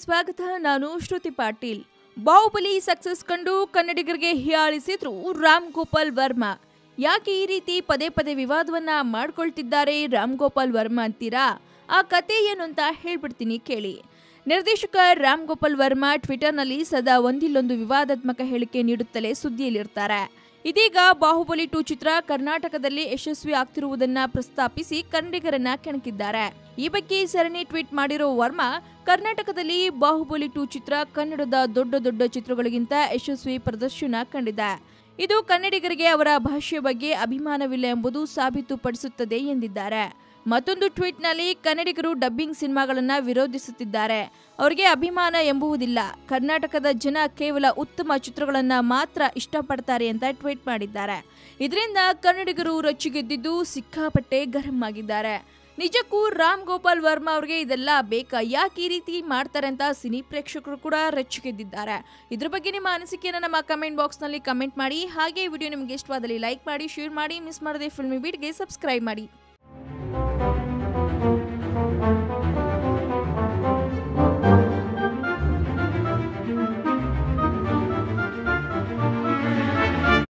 ಸ್ವಾಗತ. ನಾನು ಶ್ರುತಿ ಪಾಟೀಲ್. ಬಾಹುಬಲಿ ಸಕ್ಸಸ್ ಕಂಡು ಕನ್ನಡಿಗರಿಗೆ ಹೀಯಾಳಿಸಿದ್ರು ರಾಮ್ ಗೋಪಾಲ್ ವರ್ಮಾ. ಯಾಕೆ ಈ ರೀತಿ ಪದೇ ಪದೇ ವಿವಾದವನ್ನ ಮಾಡ್ಕೊಳ್ತಿದ್ದಾರೆ ರಾಮ್ ಗೋಪಾಲ್ ವರ್ಮಾ ಅಂತೀರಾ? ಆ ಕತೆ ಏನು ಅಂತ ಹೇಳ್ಬಿಡ್ತೀನಿ ಕೇಳಿ. ನಿರ್ದೇಶಕ ರಾಮ್ ಗೋಪಾಲ್ ವರ್ಮಾ ಟ್ವಿಟರ್ನಲ್ಲಿ ಸದಾ ಒಂದಿಲ್ಲೊಂದು ವಿವಾದಾತ್ಮಕ ಹೇಳಿಕೆ ನೀಡುತ್ತಲೇ ಸುದ್ದಿಯಲ್ಲಿರ್ತಾರೆ. ಇದೀಗ ಬಾಹುಬಲಿ 2 ಚಿತ್ರ ಕರ್ನಾಟಕದಲ್ಲಿ ಯಶಸ್ವಿ ಆಗ್ತಿರುವುದನ್ನ ಪ್ರಸ್ತಾಪಿಸಿ ಕನ್ನಡಿಗರನ್ನ ಕೆಣಕಿದ್ದಾರೆ. ಈ ಬಗ್ಗೆ ಸರಣಿ ಟ್ವೀಟ್ ಮಾಡಿರೋ ವರ್ಮಾ, ಕರ್ನಾಟಕದಲ್ಲಿ ಬಾಹುಬಲಿ 2 ಚಿತ್ರ ಕನ್ನಡದ ದೊಡ್ಡ ಚಿತ್ರಗಳಿಗಿಂತ ಯಶಸ್ವಿ ಪ್ರದರ್ಶನ ಕಂಡಿದೆ. ಇದು ಕನ್ನಡಿಗರಿಗೆ ಅವರ ಭಾಷೆಯ ಬಗ್ಗೆ ಅಭಿಮಾನವಿಲ್ಲ ಎಂಬುದು ಸಾಬೀತುಪಡಿಸುತ್ತದೆ ಎಂದಿದ್ದಾರೆ. ಮತ್ತೊಂದು ಟ್ವೀಟ್ನಲ್ಲಿ ಕನ್ನಡಿಗರು ಡಬ್ಬಿಂಗ್ ಸಿನಿಮಾಗಳನ್ನ ವಿರೋಧಿಸುತ್ತಿದ್ದಾರೆ, ಅವರಿಗೆ ಅಭಿಮಾನ ಎಂಬುವುದಿಲ್ಲ, ಕರ್ನಾಟಕದ ಜನ ಕೇವಲ ಉತ್ತಮ ಚಿತ್ರಗಳನ್ನ ಮಾತ್ರ ಇಷ್ಟಪಡ್ತಾರೆ ಅಂತ ಟ್ವೀಟ್ ಮಾಡಿದ್ದಾರೆ. ಇದರಿಂದ ಕನ್ನಡಿಗರು ರೊಚ್ಚಿಗೆದ್ದಿದ್ದು ಸಿಕ್ಕಾಪಟ್ಟೆ ಗರಂ ಆಗಿದ್ದಾರೆ. ನಿಜಕ್ಕೂ ರಾಮ್ ಗೋಪಾಲ್ ವರ್ಮಾ ಅವರಿಗೆ ಇದೆಲ್ಲ ಬೇಕಾ? ಯಾಕೆ ಈ ರೀತಿ ಮಾಡ್ತಾರೆ ಅಂತ ಸಿನಿ ಪ್ರೇಕ್ಷಕರು ಕೂಡ ರೊಚ್ಚಿಗೆದ್ದಿದ್ದಾರೆ. ಇದ್ರ ಬಗ್ಗೆ ನಿಮ್ಮ ಅನಿಸಿಕೆಯನ್ನು ನಮ್ಮ ಕಮೆಂಟ್ ಬಾಕ್ಸ್ ನಲ್ಲಿ ಕಮೆಂಟ್ ಮಾಡಿ. ಹಾಗೆ ವಿಡಿಯೋ ನಿಮಗೆ ಇಷ್ಟವಾದಲ್ಲಿ ಲೈಕ್ ಮಾಡಿ, ಶೇರ್ ಮಾಡಿ, ಮಿಸ್ ಮಾಡದೆ ಫಿಲ್ಮಿ ಬೀಟ್ಗೆ ಸಬ್ಸ್ಕ್ರೈಬ್ ಮಾಡಿ.